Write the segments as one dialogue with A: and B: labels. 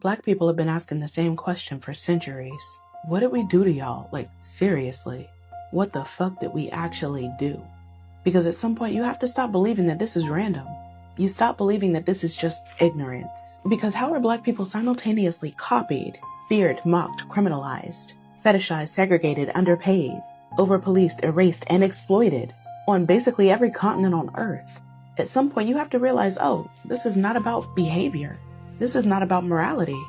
A: Black people have been asking the same question for centuries. What did we do to y'all? Like, seriously, what the fuck did we actually do? Because at some point you have to stop believing that this is random. You stop believing that this is just ignorance. Because how are Black people simultaneously copied, feared, mocked, criminalized, fetishized, segregated, underpaid, over-policed, erased, and exploited on basically every continent on Earth? At some point you have to realize, oh, this is not about behavior. This is not about morality.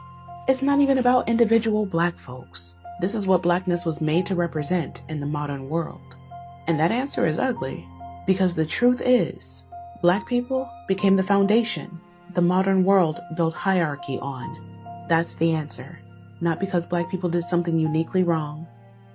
A: It's not even about individual Black folks. This is what Blackness was made to represent in the modern world. And that answer is ugly, because the truth is, Black people became the foundation the modern world built hierarchy on. That's the answer. Not because Black people did something uniquely wrong,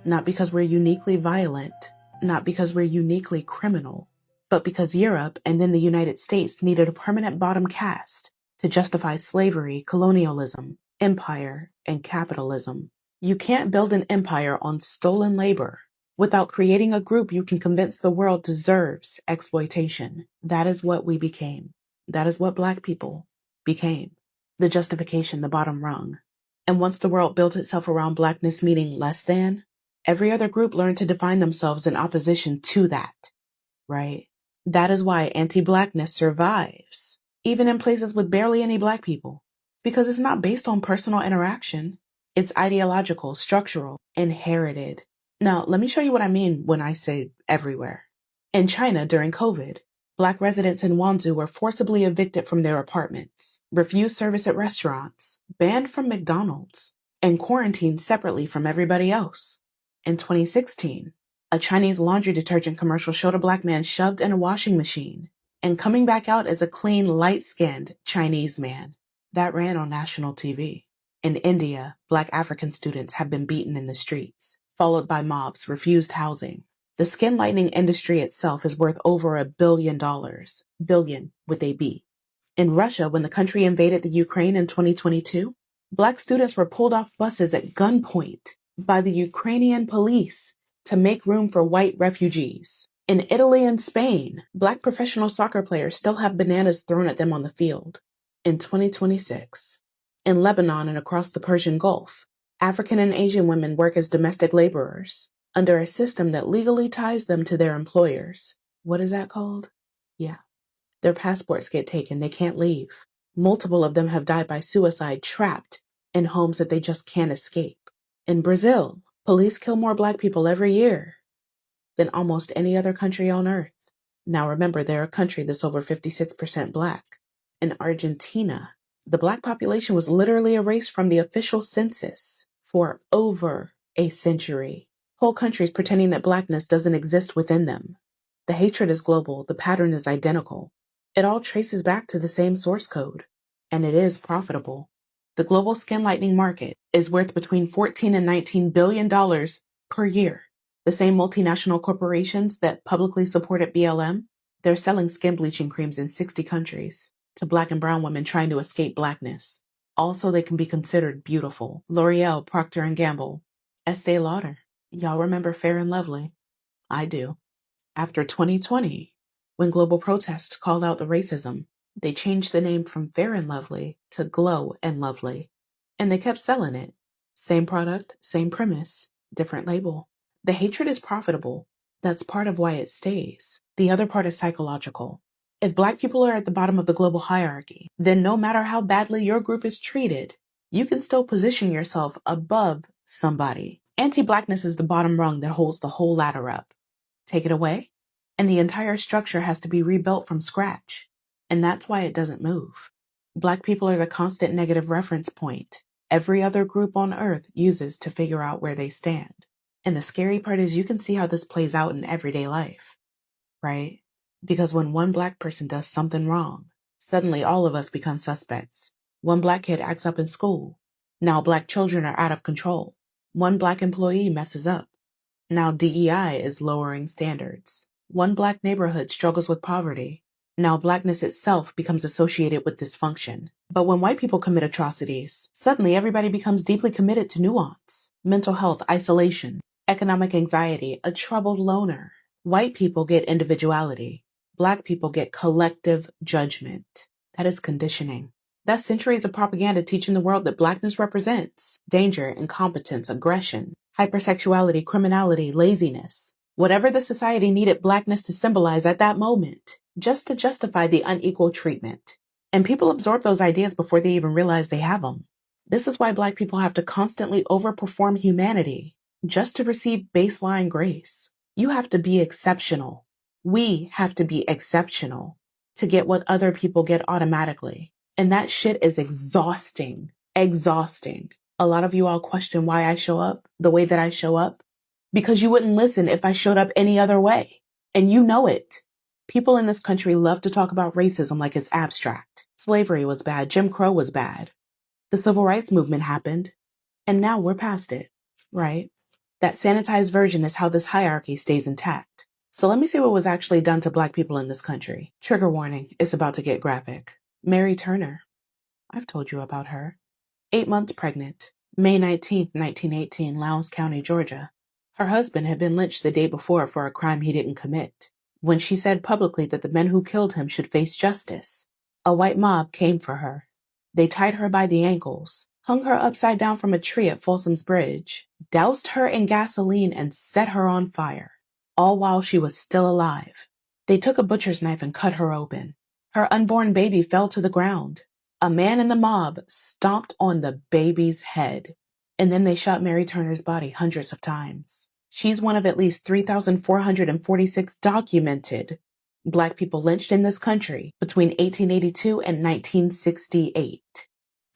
A: not because we're uniquely violent, not because we're uniquely criminal, but because Europe and then the United States needed a permanent bottom caste to justify slavery, colonialism, empire, and capitalism. You can't build an empire on stolen labor without creating a group you can convince the world deserves exploitation. That is what we became. That is what Black people became. The justification, the bottom rung. And once the world built itself around Blackness meaning less than, every other group learned to define themselves in opposition to that, right? That is why anti-Blackness survives, even in places with barely any Black people, because it's not based on personal interaction. It's ideological, structural, inherited. Now, let me show you what I mean when I say everywhere. In China during COVID, Black residents in Wanzhou were forcibly evicted from their apartments, refused service at restaurants, banned from McDonald's, and quarantined separately from everybody else. In 2016, a Chinese laundry detergent commercial showed a Black man shoved in a washing machine and coming back out as a clean, light-skinned Chinese man. That ran on national TV. In India, Black African students have been beaten in the streets, followed by mobs, refused housing. The skin lightening industry itself is worth over $1 billion. Billion with a B. In Russia, when the country invaded the Ukraine in 2022, Black students were pulled off buses at gunpoint by the Ukrainian police to make room for white refugees. In Italy and Spain, Black professional soccer players still have bananas thrown at them on the field. In 2026, in Lebanon and across the Persian Gulf, African and Asian women work as domestic laborers under a system that legally ties them to their employers. What is that called? Yeah. Their passports get taken. They can't leave. Multiple of them have died by suicide, trapped in homes that they just can't escape. In Brazil, police kill more Black people every year than almost any other country on Earth. Now remember, they're a country that's over 56% Black. In Argentina, the Black population was literally erased from the official census for over a century. Whole countries pretending that Blackness doesn't exist within them. The hatred is global. The pattern is identical. It all traces back to the same source code, and it is profitable. The global skin lightening market is worth between $14 and $19 billion per year. The same multinational corporations that publicly supported BLM, they're selling skin bleaching creams in 60 countries to Black and brown women trying to escape Blackness. Also, they can be considered beautiful. L'Oreal, Procter & Gamble, Estee Lauder. Y'all remember Fair and Lovely? I do. After 2020, when global protests called out the racism, they changed the name from Fair and Lovely to Glow and Lovely. And they kept selling it. Same product, same premise, different label. The hatred is profitable. That's part of why it stays. The other part is psychological. If Black people are at the bottom of the global hierarchy, then no matter how badly your group is treated, you can still position yourself above somebody. Anti-Blackness is the bottom rung that holds the whole ladder up. Take it away, and the entire structure has to be rebuilt from scratch. And that's why it doesn't move. Black people are the constant negative reference point every other group on Earth uses to figure out where they stand. And the scary part is you can see how this plays out in everyday life, right? Because when one Black person does something wrong, suddenly all of us become suspects. One Black kid acts up in school. Now Black children are out of control. One Black employee messes up. Now DEI is lowering standards. One Black neighborhood struggles with poverty. Now Blackness itself becomes associated with dysfunction. But when white people commit atrocities, suddenly everybody becomes deeply committed to nuance. Mental health, isolation, economic anxiety, a troubled loner. White people get individuality. Black people get collective judgment. That is conditioning. That's centuries of propaganda teaching the world that blackness represents danger, incompetence, aggression, hypersexuality, criminality, laziness. Whatever the society needed blackness to symbolize at that moment, just to justify the unequal treatment. And people absorb those ideas before they even realize they have them. This is why black people have to constantly overperform humanity just to receive baseline grace. You have to be exceptional. We have to be exceptional to get what other people get automatically. And that shit is exhausting. Exhausting. A lot of you all question why I show up the way that I show up because you wouldn't listen if I showed up any other way. And you know it. People in this country love to talk about racism like it's abstract. Slavery was bad. Jim Crow was bad. The civil rights movement happened. And now we're past it, right? That sanitized version is how this hierarchy stays intact. So let me see what was actually done to black people in this country. Trigger warning, it's about to get graphic. Mary Turner. I've told you about her. 8 months pregnant. May 19th, 1918, Lowndes County, Georgia. Her husband had been lynched the day before for a crime he didn't commit. When she said publicly that the men who killed him should face justice, a white mob came for her. They tied her by the ankles, hung her upside down from a tree at Folsom's Bridge, doused her in gasoline and set her on fire, all while she was still alive. They took a butcher's knife and cut her open. Her unborn baby fell to the ground. A man in the mob stomped on the baby's head, and then they shot Mary Turner's body hundreds of times. She's one of at least 3,446 documented black people lynched in this country between 1882 and 1968.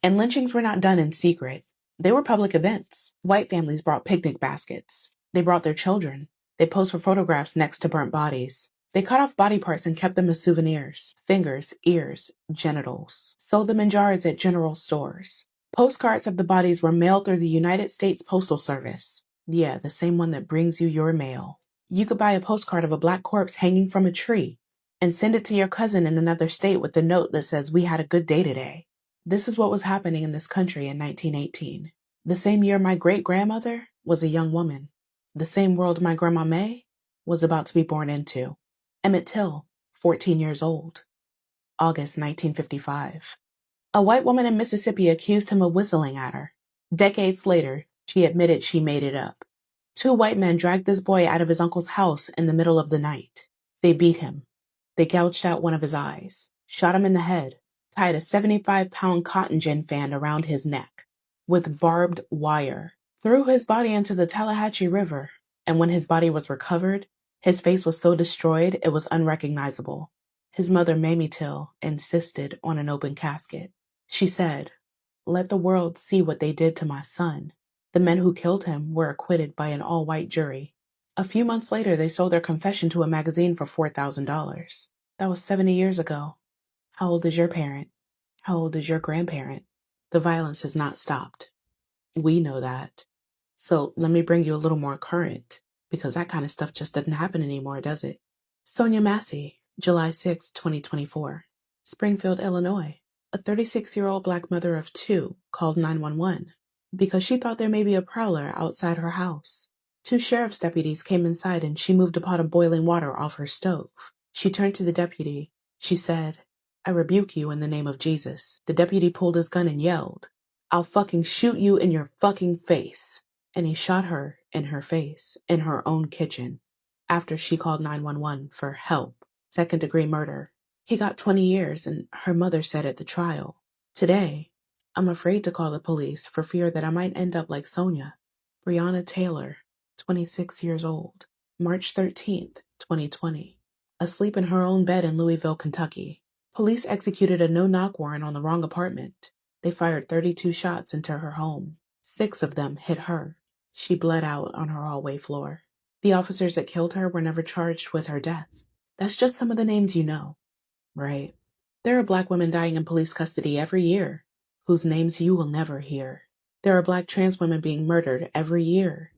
A: And lynchings were not done in secret. They were public events. White families brought picnic baskets. They brought their children. They posed for photographs next to burnt bodies. They cut off body parts and kept them as souvenirs. Fingers, ears, genitals. Sold them in jars at general stores. Postcards of the bodies were mailed through the United States Postal Service. Yeah, the same one that brings you your mail. You could buy a postcard of a black corpse hanging from a tree and send it to your cousin in another state with a note that says, "We had a good day today." This is what was happening in this country in 1918. The same year my great-grandmother was a young woman. The same world my grandma May was about to be born into. Emmett Till, 14 years old. August 1955. A white woman in Mississippi accused him of whistling at her. Decades later, she admitted she made it up. 2 white men dragged this boy out of his uncle's house in the middle of the night. They beat him. They gouged out one of his eyes, shot him in the head, tied a 75-pound cotton gin fan around his neck with barbed wire, threw his body into the Tallahatchie River, and when his body was recovered, his face was so destroyed it was unrecognizable. His mother, Mamie Till, insisted on an open casket. She said, "Let the world see what they did to my son." The men who killed him were acquitted by an all-white jury. A few months later, they sold their confession to a magazine for $4,000. That was 70 years ago. How old is your parent? How old is your grandparent? The violence has not stopped. We know that. So let me bring you a little more current, because that kind of stuff just doesn't happen anymore, does it? Sonia Massey, July 6, 2024. Springfield, Illinois. A 36-year-old black mother of 2 called 911 because she thought there may be a prowler outside her house. 2 sheriff's deputies came inside and she moved a pot of boiling water off her stove. She turned to the deputy. She said, "I rebuke you in the name of Jesus." The deputy pulled his gun and yelled, "I'll fucking shoot you in your fucking face." And he shot her in her face in her own kitchen after she called 911 for help. Second-degree murder. He got 20 years, and her mother said at the trial, "Today, I'm afraid to call the police for fear that I might end up like Sonia." Breonna Taylor, 26 years old. March 13th, 2020. Asleep in her own bed in Louisville, Kentucky. Police executed a no-knock warrant on the wrong apartment. They fired 32 shots into her home. 6 of them hit her. She bled out on her hallway floor. The officers that killed her were never charged with her death. That's just some of the names you know, right? There are black women dying in police custody every year, whose names you will never hear. There are black trans women being murdered every year,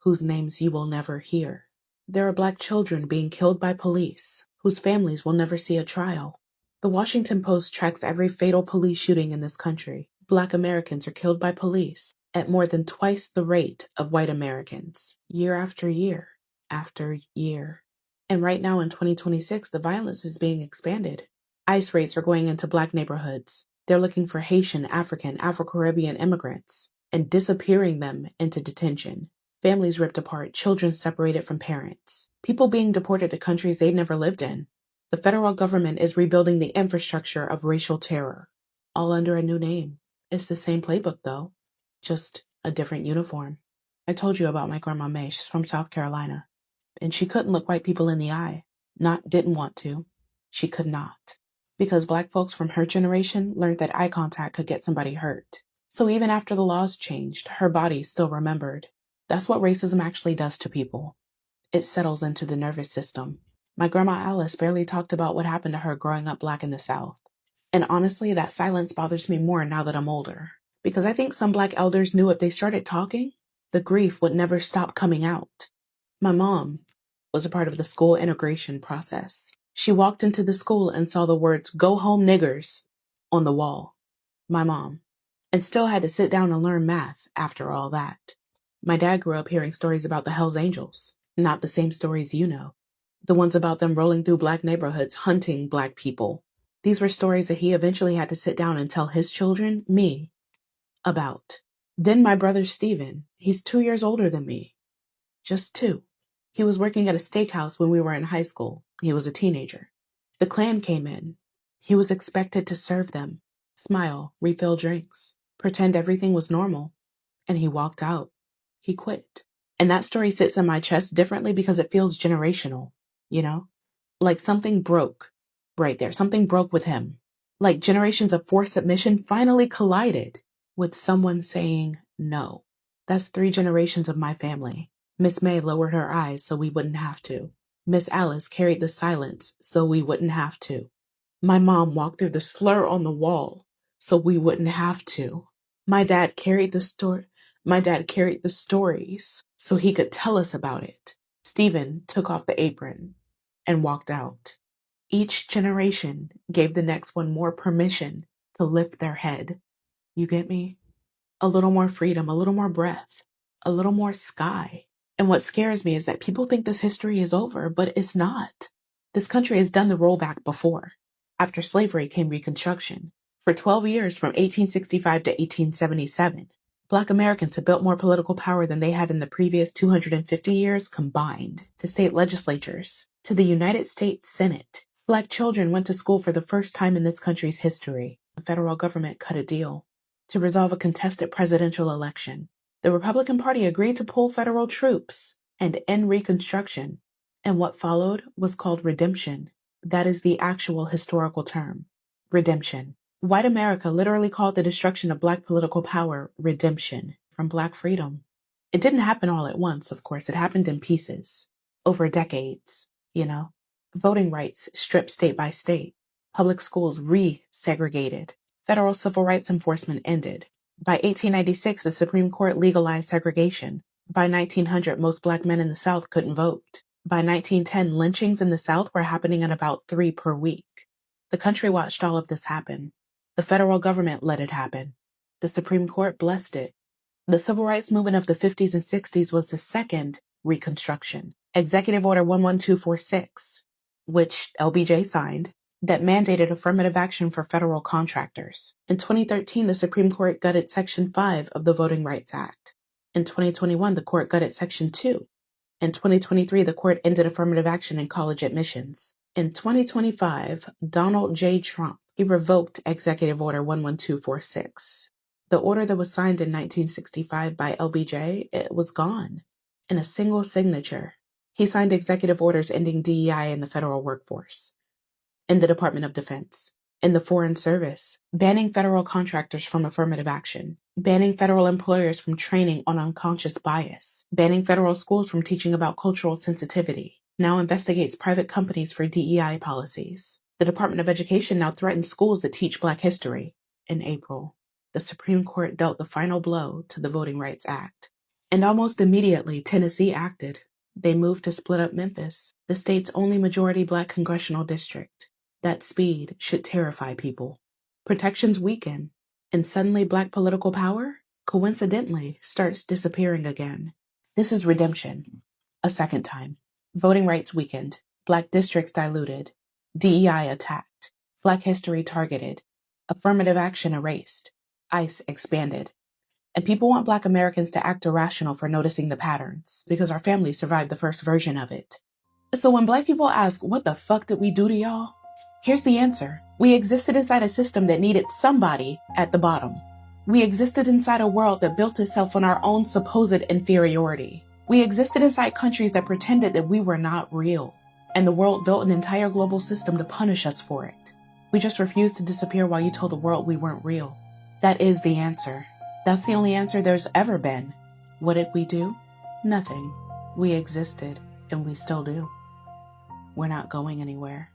A: whose names you will never hear. There are black children being killed by police, whose families will never see a trial. The Washington Post tracks every fatal police shooting in this country. Black Americans are killed by police at more than twice the rate of white Americans, year after year after year. And right now in 2026, the violence is being expanded. ICE raids are going into black neighborhoods. They're looking for Haitian, African, Afro-Caribbean immigrants and disappearing them into detention. Families ripped apart, children separated from parents, people being deported to countries they'd never lived in. The federal government is rebuilding the infrastructure of racial terror, all under a new name. It's the same playbook, though, just a different uniform. I told you about my grandma May. She's from South Carolina, and she couldn't look white people in the eye. Didn't want to. She could not. Because black folks from her generation learned that eye contact could get somebody hurt. So even after the laws changed, her body still remembered. That's what racism actually does to people. It settles into the nervous system. My grandma Alice barely talked about what happened to her growing up black in the South. And honestly, that silence bothers me more now that I'm older. Because I think some black elders knew if they started talking, the grief would never stop coming out. My mom was a part of the school integration process. She walked into the school and saw the words, "Go home, niggers," on the wall. My mom. And still had to sit down and learn math after all that. My dad grew up hearing stories about the Hells Angels, not the same stories you know. The ones about them rolling through black neighborhoods, hunting black people. These were stories that he eventually had to sit down and tell his children, me, about. Then my brother Steven, he's 2 years older than me. Just 2. He was working at a steakhouse when we were in high school. He was a teenager. The Klan came in. He was expected to serve them, smile, refill drinks, pretend everything was normal. And he walked out. He quit. And that story sits in my chest differently because it feels generational, you know? Like something broke right there. Something broke with him. Like generations of forced submission finally collided with someone saying no. That's 3 generations of my family. Miss May lowered her eyes so we wouldn't have to. Miss Alice carried the silence so we wouldn't have to. My mom walked through the slur on the wall so we wouldn't have to. My dad carried the stories so he could tell us about it. Stephen took off the apron and walked out. Each generation gave the next one more permission to lift their head. You get me? A little more freedom, a little more breath, a little more sky. And what scares me is that people think this history is over, but it's not. This country has done the rollback before. After slavery came Reconstruction. For 12 years, from 1865 to 1877, Black Americans have built more political power than they had in the previous 250 years combined. To state legislatures, to the United States Senate. Black children went to school for the first time in this country's history. The federal government cut a deal to resolve a contested presidential election. The Republican Party agreed to pull federal troops and end Reconstruction, and what followed was called redemption. That is the actual historical term. Redemption. White America literally called the destruction of Black political power redemption from Black freedom. It didn't happen all at once, of course. It happened in pieces, over decades, you know. Voting rights stripped state by state. Public schools re-segregated. Federal civil rights enforcement ended. By 1896, the Supreme Court legalized segregation. By 1900, most Black men in the South couldn't vote. By 1910, lynchings in the South were happening at about 3 per week. The country watched all of this happen. The federal government let it happen. The Supreme Court blessed it. The civil rights movement of the 50s and 60s was the second Reconstruction. Executive Order 11246, which LBJ signed, that mandated affirmative action for federal contractors. In 2013, the Supreme Court gutted Section 5 of the Voting Rights Act. In 2021, the court gutted Section 2. In 2023, the court ended affirmative action in college admissions. In 2025, Donald J. Trump, he revoked Executive Order 11246. The order that was signed in 1965 by LBJ, it was gone in a single signature. He signed executive orders ending DEI in the federal workforce, in the Department of Defense, in the Foreign Service, banning federal contractors from affirmative action, banning federal employers from training on unconscious bias, banning federal schools from teaching about cultural sensitivity, now investigates private companies for DEI policies. The Department of Education now threatens schools that teach Black history. In April, the Supreme Court dealt the final blow to the Voting Rights Act. And almost immediately, Tennessee acted. They moved to split up Memphis, the state's only majority Black congressional district. That speed should terrify people. Protections weaken, and suddenly Black political power, coincidentally, starts disappearing again. This is redemption. A second time. Voting rights weakened. Black districts diluted. DEI attacked. Black history targeted. Affirmative action erased. ICE expanded. And people want Black Americans to act irrational for noticing the patterns, because our family survived the first version of it. So when Black people ask, what the fuck did we do to y'all? Here's the answer. We existed inside a system that needed somebody at the bottom. We existed inside a world that built itself on our own supposed inferiority. We existed inside countries that pretended that we were not real. And the world built an entire global system to punish us for it. We just refused to disappear while you told the world we weren't real. That is the answer. That's the only answer there's ever been. What did we do? Nothing. We existed, and we still do. We're not going anywhere.